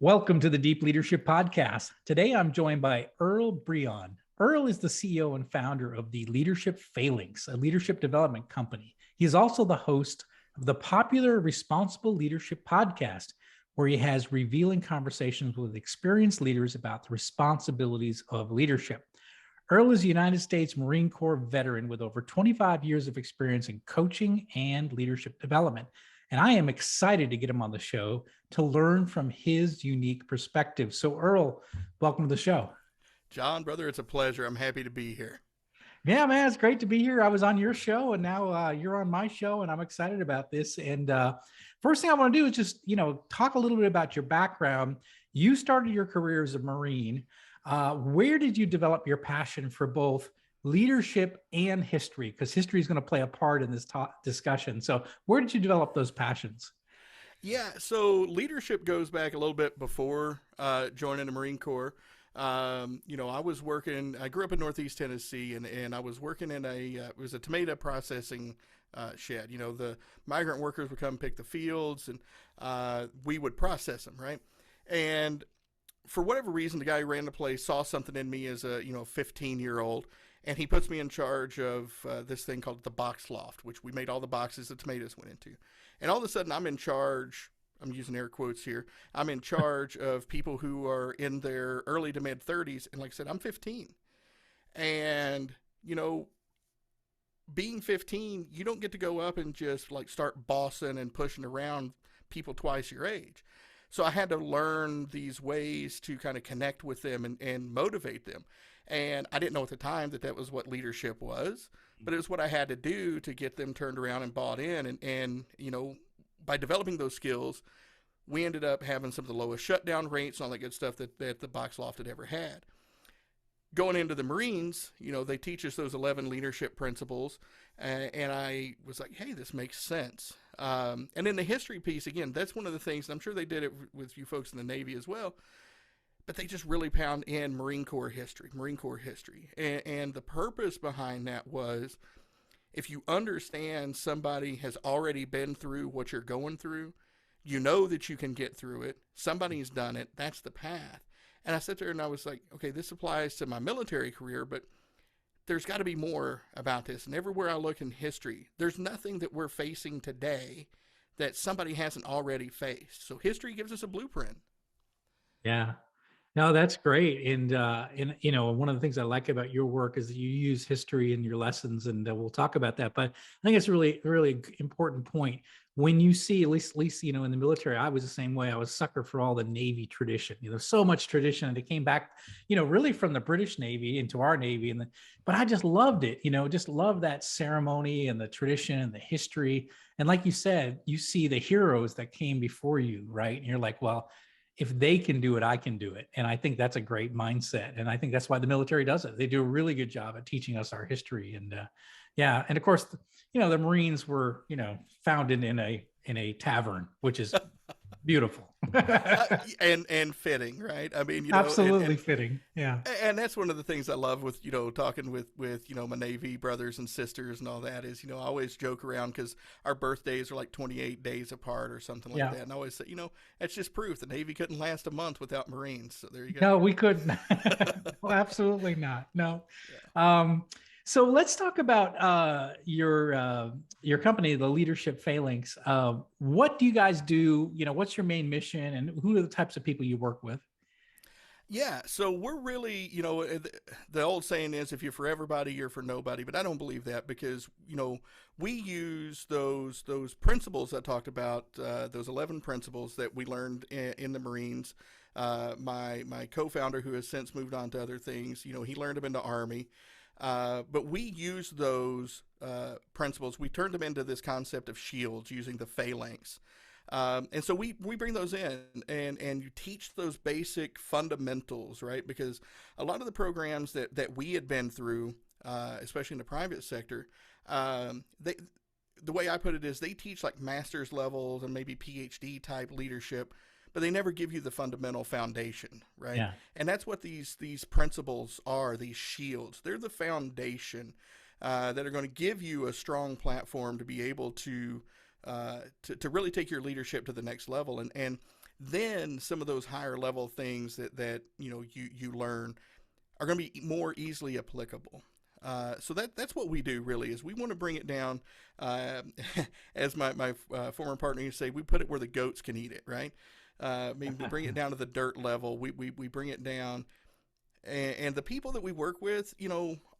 Welcome to the Deep Leadership Podcast. Today I'm joined by Earl Breon. Earl is the CEO and founder of the Leadership Phalanx, a leadership development company. He is also the host of the popular Responsible Leadership Podcast, where he has revealing conversations with experienced leaders about the responsibilities of leadership. Earl is a United States Marine Corps veteran with over 25 years of experience in coaching and leadership development. And I am excited to get him on the show to learn from his unique perspective. So Earl, welcome to the show. John, brother, it's a pleasure. I'm happy to be here. Yeah, man, it's great to be here. I was on your show and now you're on my show and I'm excited about this. And first thing I want to do is just, talk a little bit about your background. You started your career as a Marine. Where did you develop your passion for both leadership and history? Because history is going to play a part in this discussion. So where did you develop those passions? Yeah, so leadership goes back a little bit before joining the Marine Corps. I was working, I grew up in Northeast Tennessee, and I was working in it was a tomato processing shed. The migrant workers would come pick the fields, and we would process them, right? And for whatever reason, the guy who ran the place saw something in me as a 15-year-old, and he puts me in charge of this thing called the box loft, which we made all the boxes the tomatoes went into. And all of a sudden, I'm in charge. I'm using air quotes here. I'm in charge of people who are in their early to mid 30s, and like I said, I'm 15. And being 15, you don't get to go up and just like start bossing and pushing around people twice your age. So I had to learn these ways to kind of connect with them and motivate them. And I didn't know at the time that was what leadership was, but it was what I had to do to get them turned around and bought in. And by developing those skills, we ended up having some of the lowest shutdown rates and all that good stuff that the box loft had ever had. Going into the Marines, they teach us those 11 leadership principles. And I was like, hey, this makes sense. And then the history piece, again, that's one of the things, and I'm sure they did it with you folks in the Navy as well, but they just really pound in Marine Corps history. And the purpose behind that was, if you understand somebody has already been through what you're going through, you know that you can get through it. Somebody's done it. That's the path. And I sat there and I was like, okay, this applies to my military career, but there's got to be more about this. And everywhere I look in history, there's nothing that we're facing today that somebody hasn't already faced. So history gives us a blueprint. Yeah. No, that's great. And one of the things I like about your work is that you use history in your lessons, and we'll talk about that. But I think it's a really, really important point. When you see, at least, in the military, I was the same way. I was a sucker for all the Navy tradition. So much tradition, and it came back, really from the British Navy into our Navy. But I just loved it. Just loved that ceremony and the tradition and the history. And like you said, you see the heroes that came before you, right? And you're like, well, if they can do it, I can do it. And I think that's a great mindset. And I think that's why the military does it. They do a really good job at teaching us our history. And and of course, the Marines were, founded in a tavern, which is beautiful. and fitting, right? I mean, absolutely fitting. Yeah. And that's one of the things I love with, talking with my Navy brothers and sisters and all that is, I always joke around because our birthdays are like 28 days apart or something like that. And I always say, that's just proof the Navy couldn't last a month without Marines. So there you go. No, we couldn't. Well, absolutely not. No. Yeah. So let's talk about your company, the Leadership Phalanx. What do you guys do? What's your main mission, and who are the types of people you work with? Yeah, so we're really, the old saying is, if you're for everybody, you're for nobody. But I don't believe that because, we use those principles I talked about, those 11 principles that we learned in the Marines. My co-founder, who has since moved on to other things, he learned them in the Army. But we use those principles. We turned them into this concept of shields using the Phalanx. And so we bring those in and you teach those basic fundamentals, right? Because a lot of the programs that we had been through, especially in the private sector, the way I put it is they teach like master's levels and maybe PhD type leadership, but they never give you the fundamental foundation, right? Yeah. And that's what these principles are, these shields. They're the foundation that are going to give you a strong platform to be able to really take your leadership to the next level. And then some of those higher level things that you learn are going to be more easily applicable. So that's what we do really is we want to bring it down. Uh, as my former partner used to say, we put it where the goats can eat it, right? I mean, we bring it down to the dirt level. We bring it down, and the people that we work with,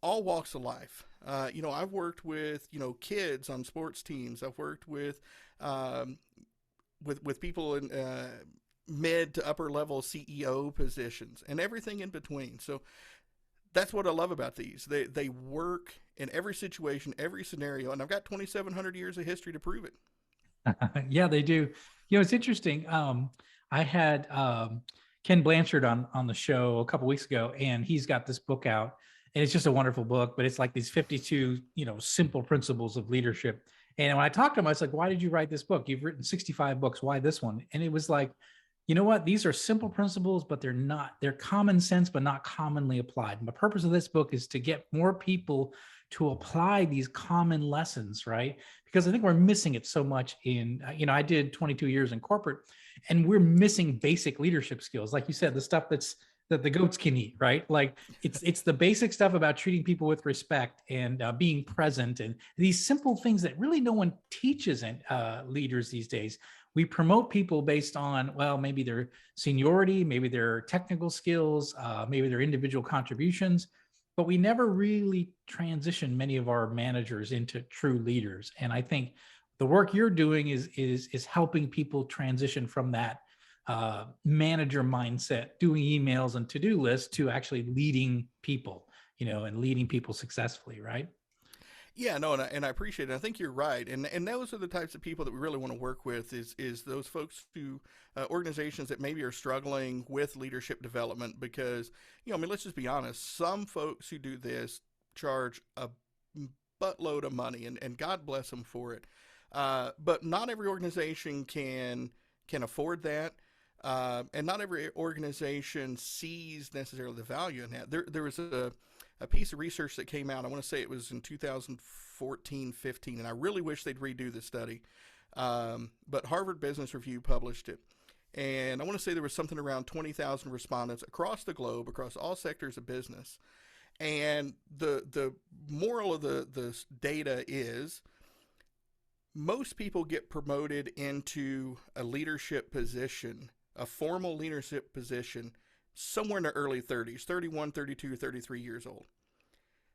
all walks of life. I've worked with kids on sports teams. I've worked um, with people in mid to upper level CEO positions and everything in between. So that's what I love about these. They work in every situation, every scenario, and I've got 2,700 years of history to prove it. Yeah, they do. It's interesting. I had Ken Blanchard on the show a couple weeks ago, and he's got this book out, and it's just a wonderful book. But it's like these 52, simple principles of leadership. And when I talked to him, I was like, "Why did you write this book? You've written 65 books. Why this one?" And it was like, you know what? These are simple principles, but they're common sense, but not commonly applied. And the purpose of this book is to get more people to apply these common lessons, right? Because I think we're missing it so much I did 22 years in corporate, and we're missing basic leadership skills. Like you said, the stuff that the goats can eat, right? Like it's the basic stuff about treating people with respect and being present, and these simple things that really no one teaches leaders these days. We promote people based on, well, maybe their seniority, maybe their technical skills, maybe their individual contributions, but we never really transition many of our managers into true leaders. And I think the work you're doing is helping people transition from that manager mindset, doing emails and to-do lists, to actually leading people, and leading people successfully, right? Yeah, no, and I appreciate it. I think you're right, and those are the types of people that we really want to work with. Is those folks who organizations that maybe are struggling with leadership development because I mean, let's just be honest. Some folks who do this charge a buttload of money, and God bless them for it. But not every organization can afford that. And not every organization sees necessarily the value in that. There was a piece of research that came out. I want to say it was in 2014, 15, and I really wish they'd redo the study. But Harvard Business Review published it. And I want to say there was something around 20,000 respondents across the globe, across all sectors of business. And the moral of the data is most people get promoted into a leadership position, a formal leadership position, somewhere in their early 30s, 31, 32, 33 years old.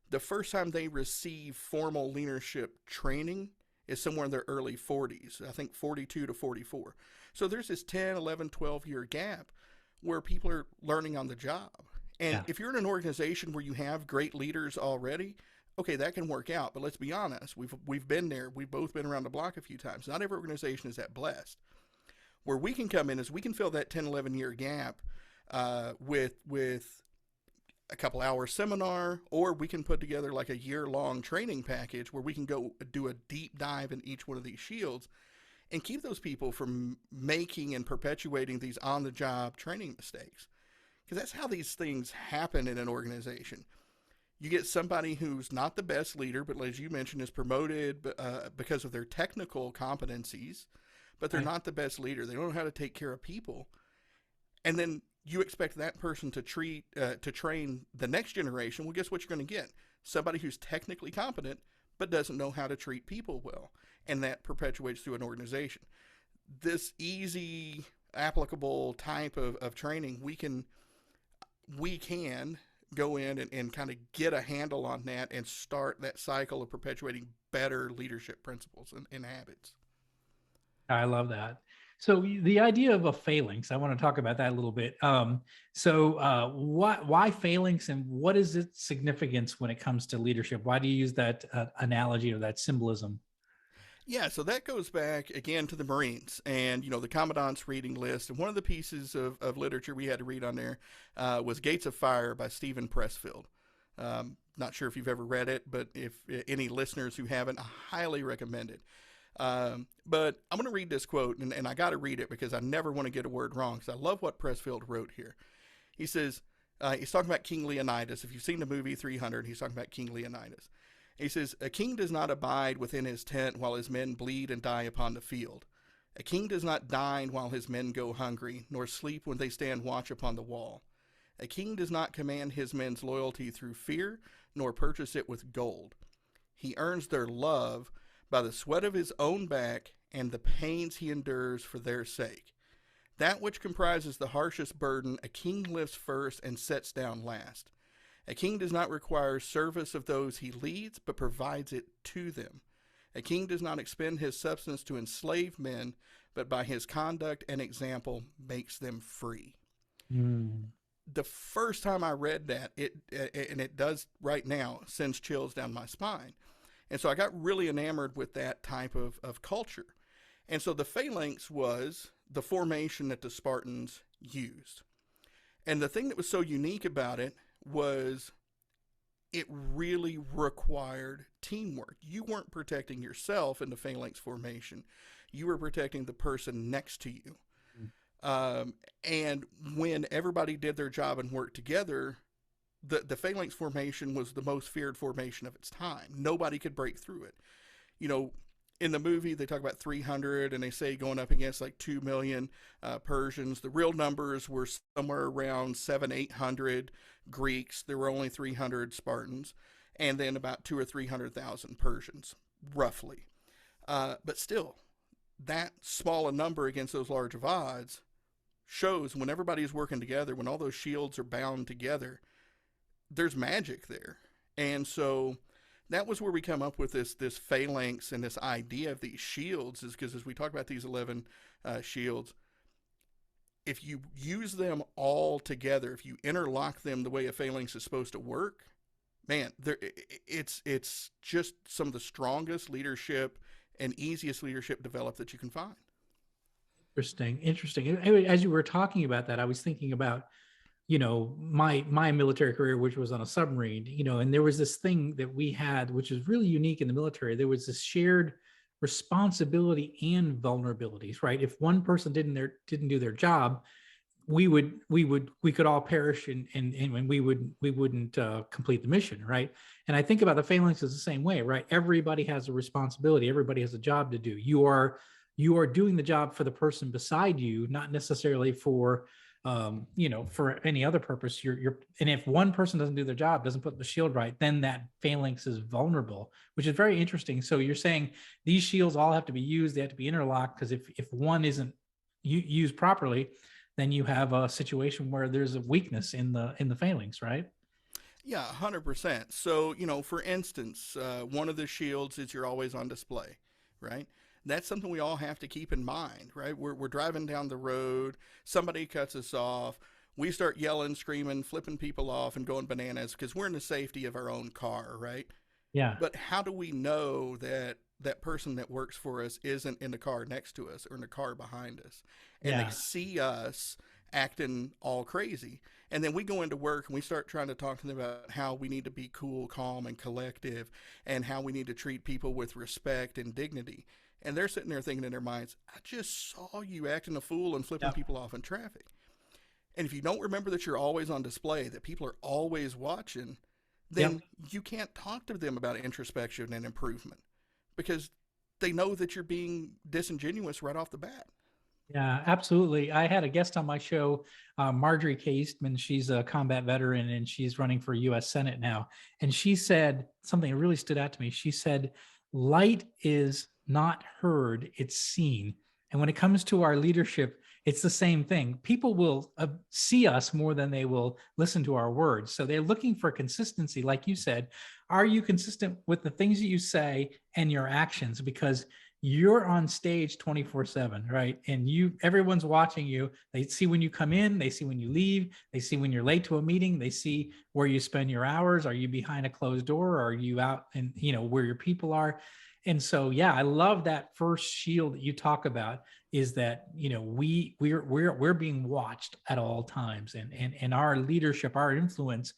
The first time they receive formal leadership training is somewhere in their early 40s, I think 42 to 44. So there's this 10, 11, 12-year gap where people are learning on the job. And Yeah. if you're in an organization where you have great leaders already, okay, that can work out. But let's be honest, we've been there. We've both been around the block a few times. Not every organization is that blessed. Where we can come in is we can fill that 10, 11-year gap with a couple hour seminar, or we can put together like a year-long training package where we can go do a deep dive in each one of these shields and keep those people from making and perpetuating these on-the-job training mistakes. Because that's how these things happen in an organization. You get somebody who's not the best leader, but as you mentioned, is promoted because of their technical competencies, but they're Right. not the best leader. They don't know how to take care of people. And then you expect that person to train the next generation. Well, guess what you're going to get? Somebody who's technically competent, but doesn't know how to treat people well. And that perpetuates through an organization. This easy, applicable type of training, we can go in and kind of get a handle on that and start that cycle of perpetuating better leadership principles and habits. I love that. So the idea of a phalanx, I want to talk about that a little bit. Why phalanx, and what is its significance when it comes to leadership? Why do you use that analogy or that symbolism? Yeah, so that goes back again to the Marines and, the Commandant's reading list. And one of the pieces of literature we had to read on there was Gates of Fire by Stephen Pressfield. Not sure if you've ever read it, but if any listeners who haven't, I highly recommend it. But I'm going to read this quote, and I got to read it because I never want to get a word wrong because I love what Pressfield wrote here. He says, he's talking about King Leonidas. If you've seen the movie 300, he's talking about King Leonidas. He says, a king does not abide within his tent while his men bleed and die upon the field. A king does not dine while his men go hungry, nor sleep when they stand watch upon the wall. A king does not command his men's loyalty through fear, nor purchase it with gold. He earns their love by the sweat of his own back and the pains he endures for their sake. That which comprises the harshest burden, a king lifts first and sets down last. A king does not require service of those he leads, but provides it to them. A king does not expend his substance to enslave men, but by his conduct and example makes them free. Mm. The first time I read that, and it does right now, sends chills down my spine. And so I got really enamored with that type of culture. And so the Phalanx was the formation that the Spartans used. And the thing that was so unique about it was it really required teamwork. You weren't protecting yourself in the Phalanx formation, you were protecting the person next to you. And when everybody did their job and worked together, the Phalanx formation was the most feared formation of its time. Nobody could break through it. You know, in the movie, they talk about 300 and they say going up against like 2 million Persians. The real numbers were somewhere around 800 Greeks. There were only 300 Spartans, and then about 2 or 300,000 Persians, roughly. But still, that small a number against those large of odds shows when everybody's working together, when all those shields are bound together, there's magic there. And so that was where we come up with this phalanx and this idea of these shields, is because as we talk about these 11 shields, if you use them all together, if you interlock them the way a phalanx is supposed to work, man, it's just some of the strongest leadership and easiest leadership developed that you can find. Interesting. Interesting. As you were talking about that, I was thinking about, my military career, which was on a submarine, and there was this thing that we had, which is really unique in the military. There was this shared responsibility and vulnerabilities, right? If one person didn't do their job, we could all perish, and we wouldn't complete the mission, right? And I think about the phalanx as the same way, right? Everybody has a responsibility. Everybody has a job to do. You are doing the job for the person beside you, not necessarily for for any other purpose. And if one person doesn't do their job, doesn't put the shield right, then that phalanx is vulnerable, which is very interesting. So you're saying these shields all have to be used, they have to be interlocked, because if one isn't used properly, then you have a situation where there's a weakness in the phalanx, right? Yeah, 100%. So, for instance, one of the shields is you're always on display, right? That's something we all have to keep in mind, right? We're driving down the road, somebody cuts us off, we start yelling, screaming, flipping people off, and going bananas because we're in the safety of our own car, right? Yeah. But how do we know that that person that works for us isn't in the car next to us or in the car behind us? And they Yeah. see us acting all crazy. And then we go into work and we start trying to talk to them about how we need to be cool, calm, and collective, and how we need to treat people with respect and dignity. And they're sitting there thinking in their minds, I just saw you acting a fool and flipping Yep. people off in traffic. And if you don't remember that you're always on display, that people are always watching, then Yep. you can't talk to them about introspection and improvement because they know that you're being disingenuous right off the bat. Yeah, absolutely. I had a guest on my show, Marjorie K. Eastman. She's a combat veteran and she's running for U.S. Senate now. And she said something that really stood out to me. She said, light is not heard, it's seen. And when it comes to our leadership, it's the same thing. People will see us more than they will listen to our words. So they're looking for consistency. Like you said, are you consistent with the things that you say and your actions? Because you're on stage 24/7, right? And everyone's watching you. They see when you come in, they see when you leave, they see when you're late to a meeting, they see where you spend your hours. Are you behind a closed door? Or are you out and where your people are? And so, yeah, I love that first shield that you talk about, is that we're being watched at all times, and our leadership, our influence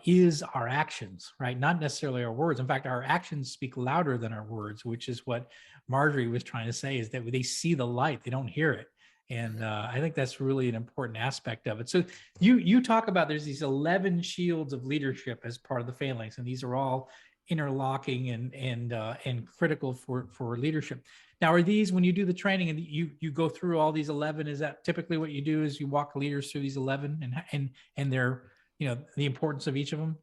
is our actions, right? Not necessarily our words. In fact, our actions speak louder than our words, which is what Marjorie was trying to say, is that they see the light, they don't hear it. And I think that's really an important aspect of it. So you talk about there's these 11 shields of leadership as part of the phalanx, and these are all interlocking and critical for leadership. Now, are these, when you do the training and you go through all these 11, is that typically what you do, is you walk leaders through these 11 and their, the importance of each of them?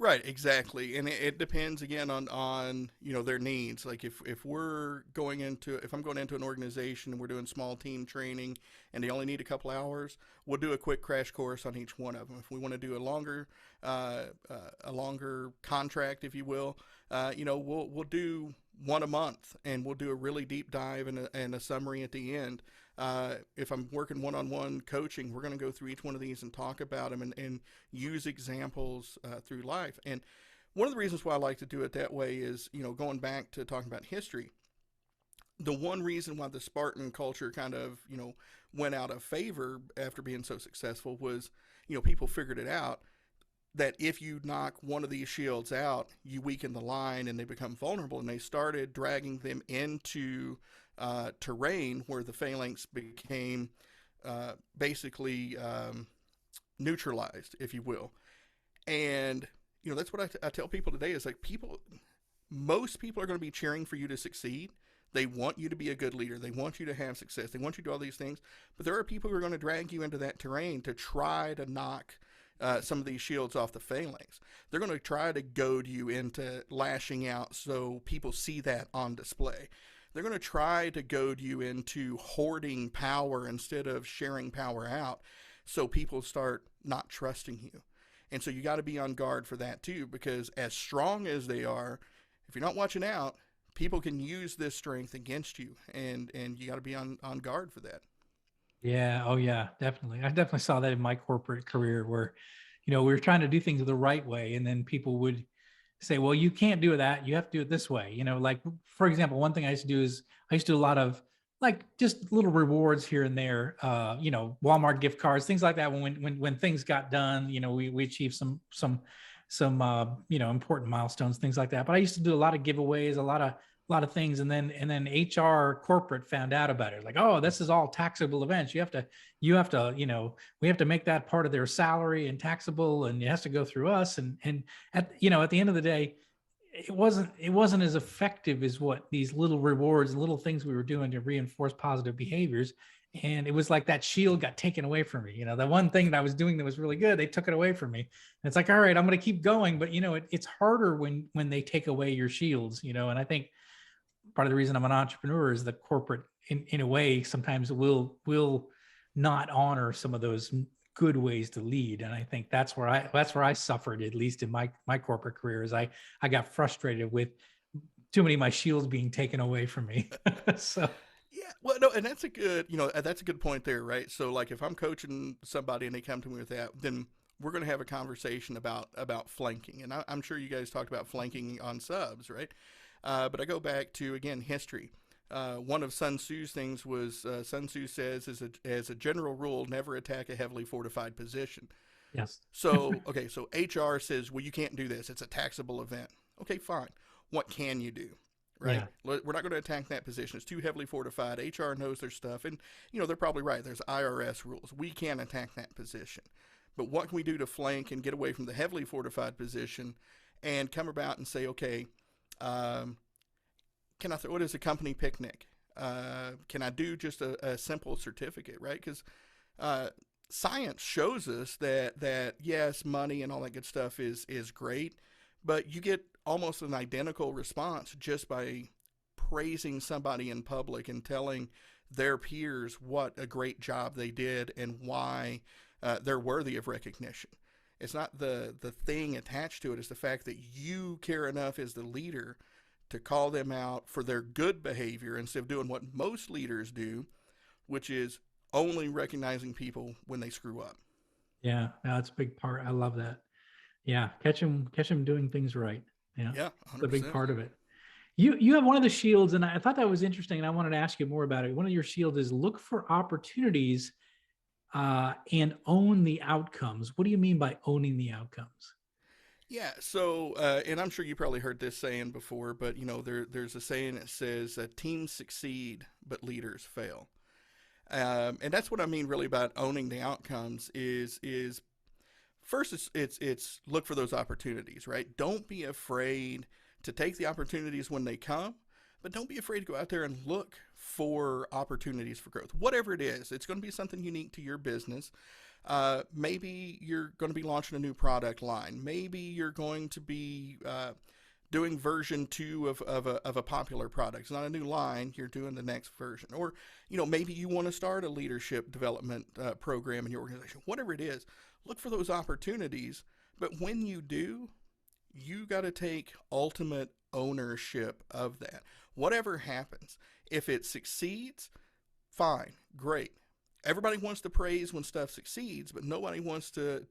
Right, exactly, and it depends again on their needs. Like if we're going into if I'm going into an organization and we're doing small team training and they only need a couple hours, we'll do a quick crash course on each one of them. If we want to do a longer contract, if you will, we'll do one a month, and we'll do a really deep dive and a summary at the end. If I'm working one-on-one coaching, we're going to go through each one of these and talk about them and use examples through life. And one of the reasons why I like to do it that way is, going back to talking about history, the one reason why the Spartan culture kind of, went out of favor after being so successful was, people figured it out that if you knock one of these shields out, you weaken the line and they become vulnerable. And they started dragging them into terrain where the phalanx became basically neutralized, if you will. And that's what I tell people today is like most people are going to be cheering for you to succeed. They want you to be a good leader. They want you to have success. They want you to do all these things. But there are people who are going to drag you into that terrain to try to knock some of these shields off the phalanx. They're going to try to goad you into lashing out so people see that on display. They're going to try to goad you into hoarding power instead of sharing power out so people start not trusting you. And so you got to be on guard for that too, because as strong as they are, if you're not watching out, people can use this strength against you, and you got to be on guard for that. Yeah. Oh, yeah. Definitely. I definitely saw that in my corporate career where, we were trying to do things the right way, and then people would say, "Well, you can't do that. You have to do it this way." Like for example, one thing I used to do is I used to do a lot of like just little rewards here and there. Walmart gift cards, things like that. When things got done, we achieved some important milestones, things like that. But I used to do a lot of giveaways, a lot of things, and then HR corporate found out about it. Like, oh, this is all taxable events. You have to we have to make that part of their salary and taxable, and it has to go through us. And at the end of the day, it wasn't as effective as what these little rewards and little things we were doing to reinforce positive behaviors. And it was like that shield got taken away from me. The one thing that I was doing that was really good, they took it away from me. And it's like, all right, I'm going to keep going, but it's harder when they take away your shields. And I think part of the reason I'm an entrepreneur is that corporate, in a way, sometimes will not honor some of those good ways to lead. And I think that's where I suffered, at least in my corporate career, is I got frustrated with too many of my shields being taken away from me. So Yeah, well, no, and that's a good point there, right? So, like, if I'm coaching somebody and they come to me with that, then we're going to have a conversation about flanking, and I'm sure you guys talked about flanking on subs, right? But I go back to again history. One of Sun Tzu's things was Sun Tzu says, as a general rule, never attack a heavily fortified position. yes. So okay, so HR says, well, you can't do this. It's a taxable event. Okay, fine. What can you do? Right? Yeah. We're not going to attack that position. It's too heavily fortified. HR knows their stuff, and they're probably right. There's IRS rules. We can't attack that position. But what can we do to flank and get away from the heavily fortified position, and come about and say, okay, um, can I throw it as a company picnic? Can I do just a simple certificate, right? Because science shows us that yes, money and all that good stuff is great, but you get almost an identical response just by praising somebody in public and telling their peers what a great job they did and why they're worthy of recognition. It's not the thing attached to it. It's the fact that you care enough as the leader to call them out for their good behavior instead of doing what most leaders do, which is only recognizing people when they screw up. Yeah, no, that's a big part. I love that. Yeah, catch them doing things right. Yeah, Yeah, it's a big 100%. part of it. You have one of the shields, and I thought that was interesting, and I wanted to ask you more about it. One of your shields is look for opportunities and own the outcomes. What do you mean by owning the outcomes? Yeah, so and I'm sure you probably heard this saying before, but there's a saying that says teams succeed but leaders fail. And that's what I mean really about owning the outcomes is First, it's look for those opportunities, right? Don't be afraid to take the opportunities when they come, but don't be afraid to go out there and look for opportunities for growth. Whatever it is, it's going to be something unique to your business. Maybe you're going to be launching a new product line. Maybe you're going to be doing version two of a popular product. It's not a new line. You're doing the next version. Or, maybe you want to start a leadership development program in your organization. Whatever it is, look for those opportunities. But when you do, you got to take ultimate ownership of that. Whatever happens, if it succeeds, fine, great. Everybody wants to praise when stuff succeeds, but nobody wants to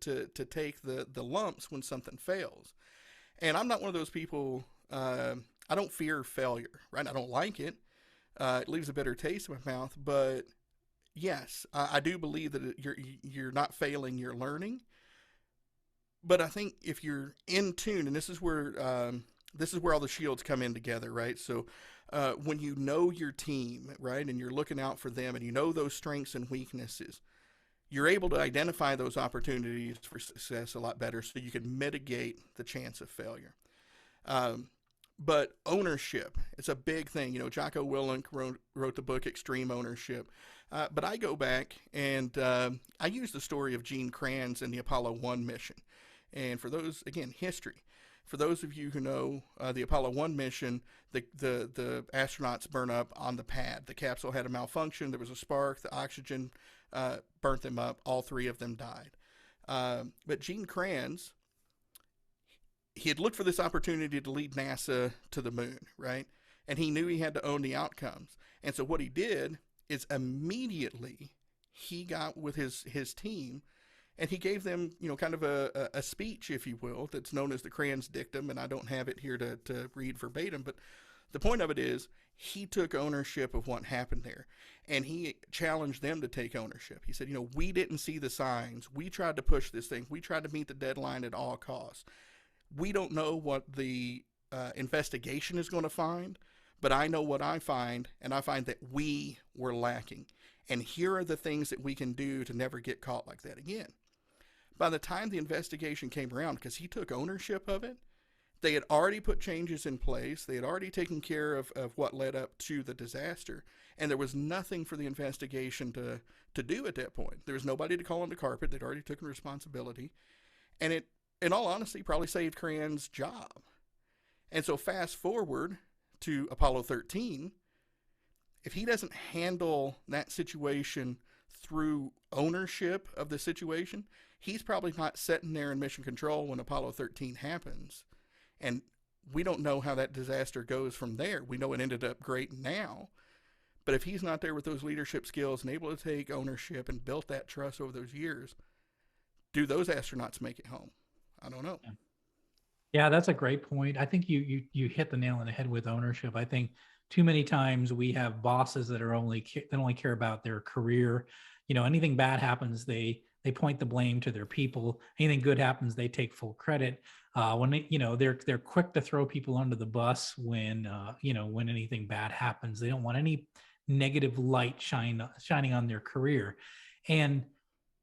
take the lumps when something fails. And I'm not one of those people. I don't fear failure, right? I don't like it. It leaves a bitter taste in my mouth. But yes, I do believe that you're not failing, you're learning. But I think if you're in tune, and this is where all the shields come in together, right? So when you know your team, right, and you're looking out for them, and you know those strengths and weaknesses, you're able to identify those opportunities for success a lot better, so you can mitigate the chance of failure. But ownership, it's a big thing. Jocko Willink wrote the book Extreme Ownership. But I go back and I use the story of Gene Kranz and the Apollo 1 mission. And for those, again, history. For those of you who know the Apollo 1 mission, the astronauts burn up on the pad. The capsule had a malfunction. There was a spark. The oxygen burnt them up. All three of them died. But Gene Kranz, he had looked for this opportunity to lead NASA to the moon, right? And he knew he had to own the outcomes. And so what he did is immediately he got with his team, and he gave them, kind of a speech, if you will, that's known as the Kranz dictum. And I don't have it here to read verbatim, but the point of it is he took ownership of what happened there, and he challenged them to take ownership. He said, we didn't see the signs. We tried to push this thing. We tried to meet the deadline at all costs. We don't know what the investigation is going to find, but I know what I find, and I find that we were lacking. And here are the things that we can do to never get caught like that again. By the time the investigation came around, because he took ownership of it, they had already put changes in place. They had already taken care of what led up to the disaster. And there was nothing for the investigation to do at that point. There was nobody to call on the carpet. They'd already taken responsibility. And it, in all honesty, probably saved Kranz's job. And so fast forward to Apollo 13, if he doesn't handle that situation through ownership of the situation, he's probably not sitting there in mission control when Apollo 13 happens. And we don't know how that disaster goes from there. We know it ended up great now. But if he's not there with those leadership skills and able to take ownership and built that trust over those years, do those astronauts make it home? I don't know. Yeah, that's a great point. I think you hit the nail on the head with ownership. I think too many times we have bosses that only care about their career. Anything bad happens, they point the blame to their people. Anything good happens, they take full credit. When they're quick to throw people under the bus when anything bad happens. They don't want any negative light shining on their career, and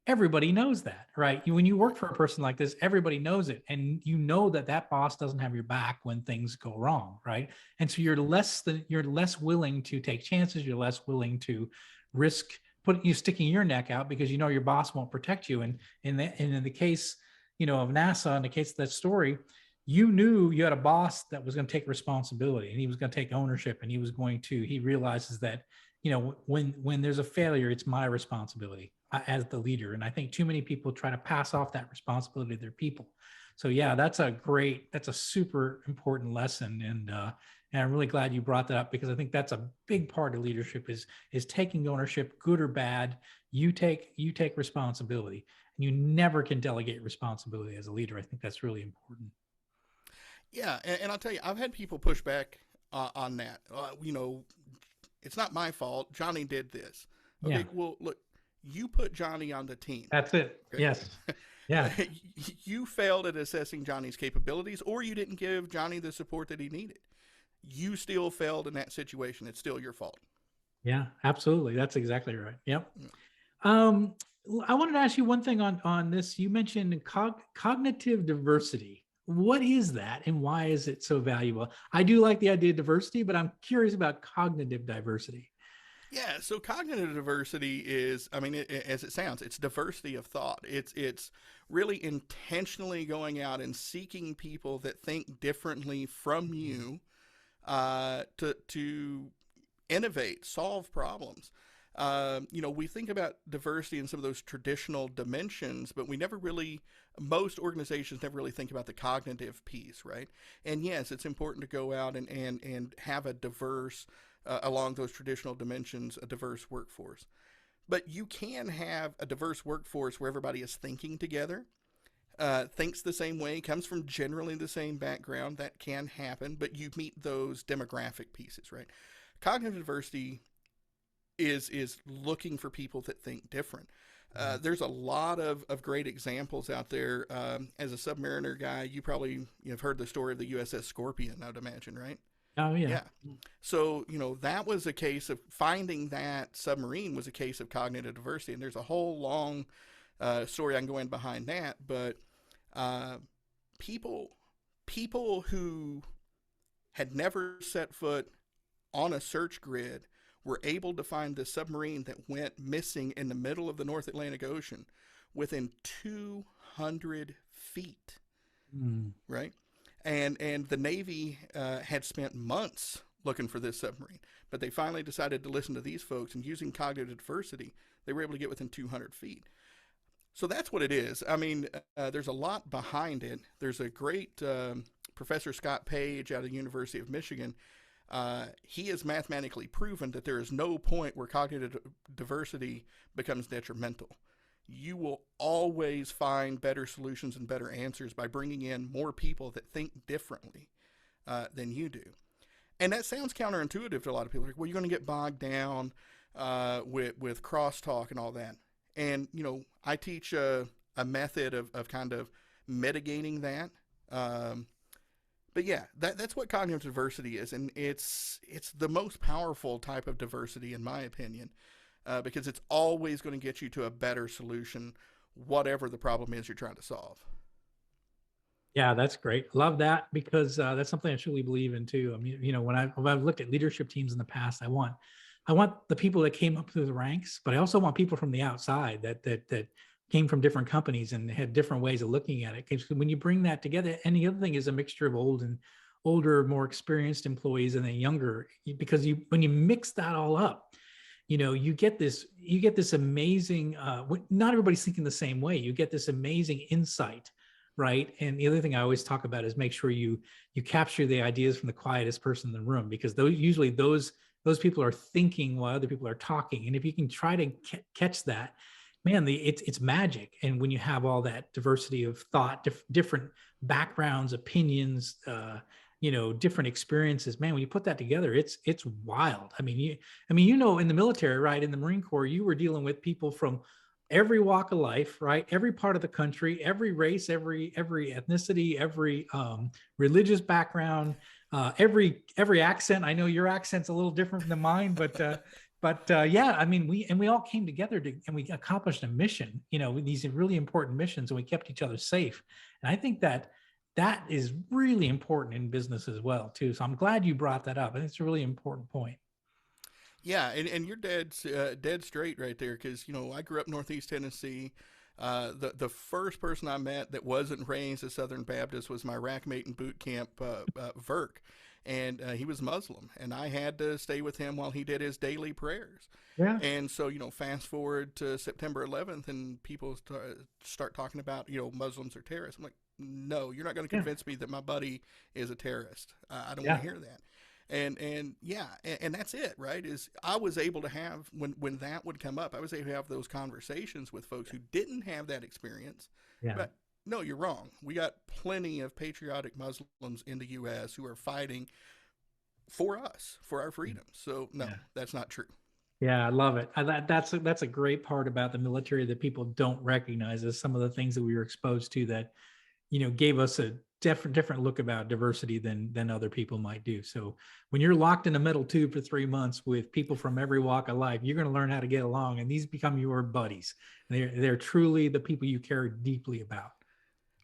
everybody knows that, right? When you work for a person like this, everybody knows it, and that boss doesn't have your back when things go wrong, right? And so you're less willing to take chances. You're less willing to risk you sticking your neck out because your boss won't protect you. And in the case of NASA, in the case of that story, you knew you had a boss that was going to take responsibility, and he was going to take ownership, and he realizes that when there's a failure, it's my responsibility as the leader. And I think too many people try to pass off that responsibility to their people. So yeah, that's a super important lesson. And I'm really glad you brought that up, because I think that's a big part of leadership is taking ownership, good or bad. You take responsibility, and you never can delegate responsibility as a leader. I think that's really important. Yeah, and I'll tell you, I've had people push back on that. It's not my fault. Johnny did this. Okay, Yeah, well, look, you put Johnny on the team. that's it. Okay, Yes. Yeah. you failed at assessing Johnny's capabilities, or you didn't give Johnny the support that he needed. You still failed in that situation. It's still your fault. Yeah, absolutely. That's exactly right. Yep. Mm. Um, I wanted to ask you one thing on this. You mentioned cognitive diversity. What is that, and why is it so valuable? I do like the idea of diversity, but I'm curious about cognitive diversity. Yeah, so cognitive diversity is, I mean, as it sounds, it's diversity of thought. It's really intentionally going out and seeking people that think differently from you, to innovate, solve problems. We think about diversity in some of those traditional dimensions, but we never really, most organizations never really think about the cognitive piece, right? And yes, it's important to go out and have a diverse, along those traditional dimensions, a diverse workforce. But you can have a diverse workforce where everybody is thinking together, thinks the same way, comes from generally the same background. That can happen, but you meet those demographic pieces, right? Cognitive diversity is looking for people that think different. There's a lot of great examples out there. As a submariner guy, you probably have heard the story of the USS Scorpion, I would imagine, right? Oh yeah. Yeah. So, that was a case of finding that submarine was a case of cognitive diversity. And there's a whole long story I can go in behind that. But uh, people, people who had never set foot on a search grid were able to find the submarine that went missing in the middle of the North Atlantic Ocean within 200 feet, Mm. right? And the Navy had spent months looking for this submarine, but they finally decided to listen to these folks, and using cognitive diversity, they were able to get within 200 feet. So that's what it is. I mean, there's a lot behind it. There's a great Professor Scott Page out of the University of Michigan. He has mathematically proven that there is no point where cognitive diversity becomes detrimental. You will always find better solutions and better answers by bringing in more people that think differently than you do. And that sounds counterintuitive to a lot of people. Like, well, you're going to get bogged down with crosstalk and all that. And I teach a method of kind of mitigating that. But yeah, that's what cognitive diversity is, and it's the most powerful type of diversity, in my opinion, because it's always going to get you to a better solution, whatever the problem is you're trying to solve. Yeah, that's great. Love that, because that's something I truly believe in too. I mean, when I've looked at leadership teams in the past, I want the people that came up through the ranks, but I also want people from the outside that came from different companies and had different ways of looking at it. Because when you bring that together, and the other thing is a mixture of older, more experienced employees and then younger, because when you mix that all up, you get this amazing. Not everybody's thinking the same way. You get this amazing insight, right? And the other thing I always talk about is make sure you capture the ideas from the quietest person in the room, because those people are thinking while other people are talking. And if you can try to catch that, man, it's magic. And when you have all that diversity of thought, different backgrounds, opinions, different experiences, man, when you put that together, it's wild. In the military, right? In the Marine Corps, you were dealing with people from every walk of life, right? Every part of the country, every race, every ethnicity, every religious background, every accent. I know your accent's a little different than mine, but yeah, we all came together and we accomplished a mission. These really important missions, and we kept each other safe. And I think that is really important in business as well too. So I'm glad you brought that up, and it's a really important point. Yeah, and you're dead straight right there, because I grew up Northeast Tennessee. The first person I met that wasn't raised a Southern Baptist was my rack mate in boot camp, Verk, and he was Muslim, and I had to stay with him while he did his daily prayers. Yeah, And so, fast forward to September 11th, and people start talking about, Muslims are terrorists. I'm like, no, you're not going to yeah, convince me that my buddy is a terrorist. I don't want yeah, to hear that. And yeah, and that's it, right? Is I was able to have, when that would come up, I was able to have those conversations with folks who didn't have that experience. yeah, But no, you're wrong. We got plenty of patriotic Muslims in the U.S. who are fighting for us, for our freedom. So no, yeah. that's not true. Yeah, I love it. That's a great part about the military that people don't recognize, is some of the things that we were exposed to that gave us a different look about diversity than other people might do. So when you're locked in a metal tube for 3 months with people from every walk of life, you're going to learn how to get along, and these become your buddies. They're truly the people you care deeply about.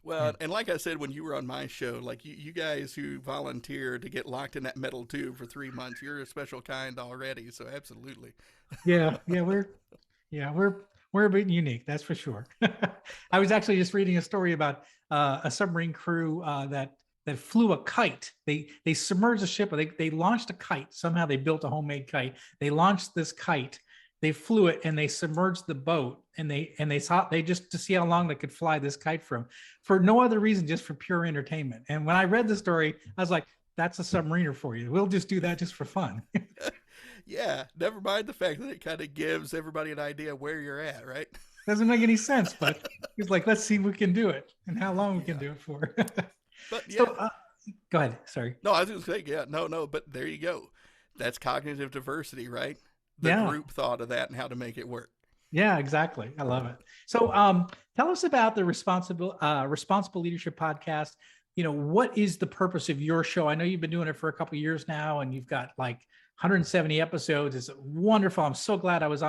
Well, And and like I said when you were on my show, like you guys who volunteer to get locked in that metal tube for 3 months, you're a special kind already. So absolutely. yeah, we're a bit unique, that's for sure. I was actually just reading a story about a submarine crew that flew a kite. They submerged a ship. They launched a kite. Somehow they built a homemade kite. They launched this kite. They flew it and they submerged the boat, and they saw they just to see how long they could fly this kite for no other reason, just for pure entertainment. And when I read the story, I was like, that's a submariner for you. We'll just do that just for fun. Yeah, never mind the fact that it kind of gives everybody an idea where you're at, right? Doesn't make any sense, but he's like, let's see if we can do it and how long we can Yeah. do it for. But So yeah, go ahead. Sorry. no, I was going to say, yeah, no, but there you go. That's cognitive diversity, right? The Yeah. group thought of that and how to make it work. Yeah, exactly. I love it. So tell us about the responsible leadership podcast. What is the purpose of your show? I know you've been doing it for a couple of years now, and you've got like 170 episodes. It's wonderful. I'm so glad I was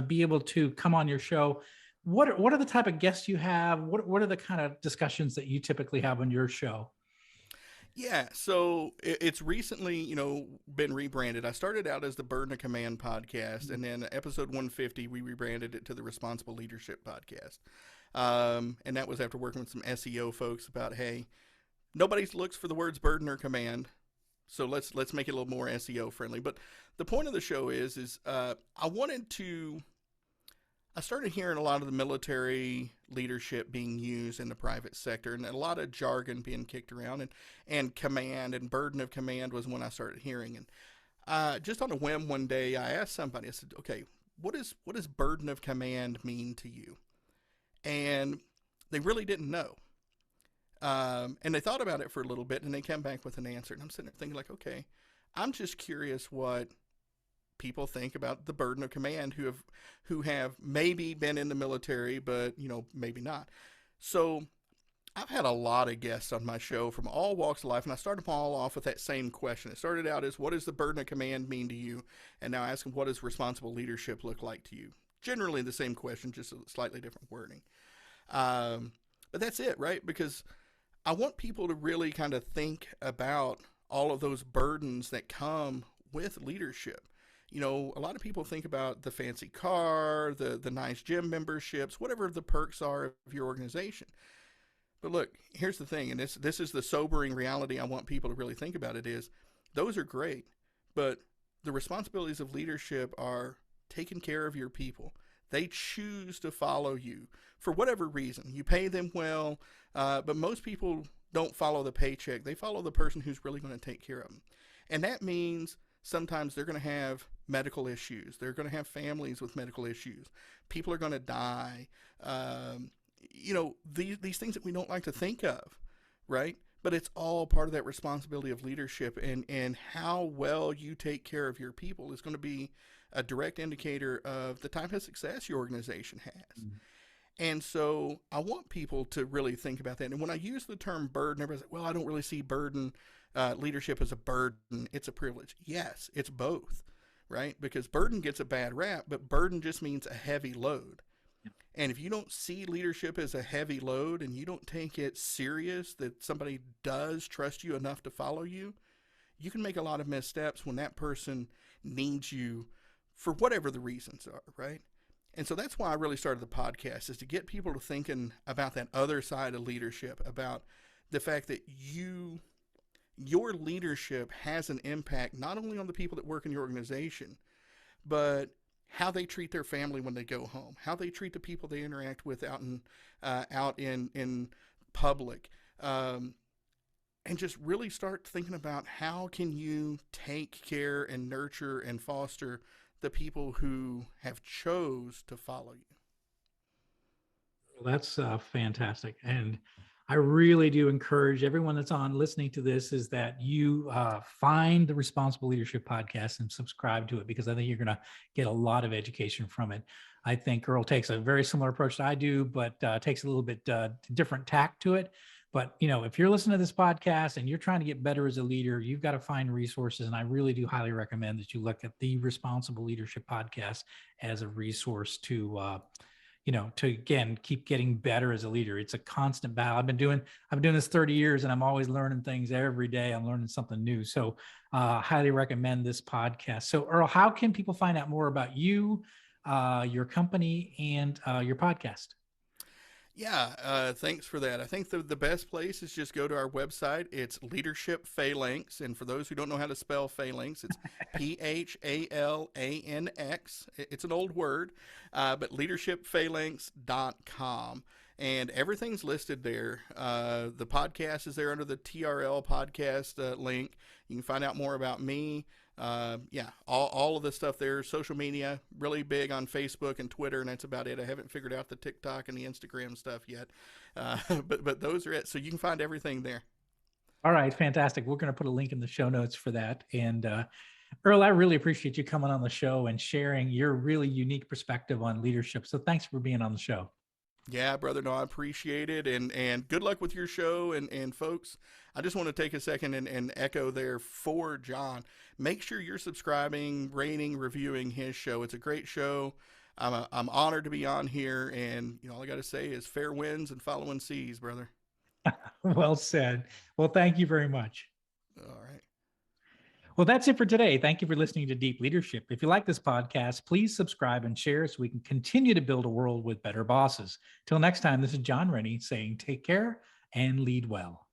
be able to come on your show. What are the type of guests you have? What are the kind of discussions that you typically have on your show? Yeah, so it's recently, been rebranded. I started out as the Burden of Command podcast, and then episode 150, we rebranded it to the Responsible Leadership podcast. And that was after working with some SEO folks about, hey, nobody looks for the words burden or command, so let's make it a little more SEO friendly. But the point of the show is I started hearing a lot of the military leadership being used in the private sector, and a lot of jargon being kicked around, and command and burden of command was when I started hearing. And just on a whim one day, I asked somebody, I said, okay, what does burden of command mean to you? And they really didn't know. And they thought about it for a little bit, and they came back with an answer. And I'm sitting there thinking, like, okay, I'm just curious what people think about the burden of command who have maybe been in the military, but maybe not. So I've had a lot of guests on my show from all walks of life, and I started them all off with that same question. It started out as, what does the burden of command mean to you? And now I ask them, what does responsible leadership look like to you? Generally the same question, just a slightly different wording. But that's it, right? Because I want people to really kind of think about all of those burdens that come with leadership. A lot of people think about the fancy car, the nice gym memberships, whatever the perks are of your organization. But look, here's the thing, and this is the sobering reality I want people to really think about it is, those are great, but the responsibilities of leadership are taking care of your people. They choose to follow you for whatever reason. You pay them well, but most people don't follow the paycheck. They follow the person who's really going to take care of them. And that means sometimes they're going to have medical issues. They're going to have families with medical issues. People are going to die. These things that we don't like to think of, right? But it's all part of that responsibility of leadership, and how well you take care of your people is going to be a direct indicator of the type of success your organization has. Mm-hmm. And so I want people to really think about that. And when I use the term burden, everybody's like, well, I don't really see burden leadership as a burden. It's a privilege. Yes, it's both, right? Because burden gets a bad rap, but burden just means a heavy load. And if you don't see leadership as a heavy load, and you don't take it serious that somebody does trust you enough to follow you, you can make a lot of missteps when that person needs you for whatever the reasons are, right? And so that's why I really started the podcast, is to get people to thinking about that other side of leadership, about the fact that your leadership has an impact not only on the people that work in your organization, but how they treat their family when they go home, how they treat the people they interact with out in public, and just really start thinking about how can you take care and nurture and foster the people who have chose to follow you. Well, that's fantastic. And I really do encourage everyone that's on listening to this is that you find the Responsible Leadership Podcast and subscribe to it, because I think you're going to get a lot of education from it. I think Earl takes a very similar approach to I do, but takes a little bit different tack to it. But if you're listening to this podcast and you're trying to get better as a leader, you've got to find resources. And I really do highly recommend that you look at the Responsible Leadership Podcast as a resource to again keep getting better as a leader. It's a constant battle. I've been doing this 30 years, and I'm always learning things every day. I'm learning something new. So highly recommend this podcast. So Earl, how can people find out more about you, your company, and your podcast? Yeah, thanks for that. I think the best place is just go to our website. It's Leadership Phalanx. And for those who don't know how to spell Phalanx, it's Phalanx. It's an old word, but leadershipphalanx.com. And everything's listed there. The podcast is there under the TRL podcast link. You can find out more about me. Yeah, all of the stuff there. Social media, really big on Facebook and Twitter, and that's about it. I haven't figured out the TikTok and the Instagram stuff yet, but those are it. So you can find everything there. All right, fantastic. We're going to put a link in the show notes for that. And Earl, I really appreciate you coming on the show and sharing your really unique perspective on leadership. So thanks for being on the show. Yeah, brother, no, I appreciate it, and good luck with your show, and folks, I just want to take a second and echo there for John. Make sure you're subscribing, rating, reviewing his show. It's a great show. I'm honored to be on here, and all I got to say is fair winds and following seas, brother. Well said. Well, thank you very much. All right. Well, that's it for today. Thank you for listening to Deep Leadership. If you like this podcast, please subscribe and share so we can continue to build a world with better bosses. Till next time, this is John Rennie saying take care and lead well.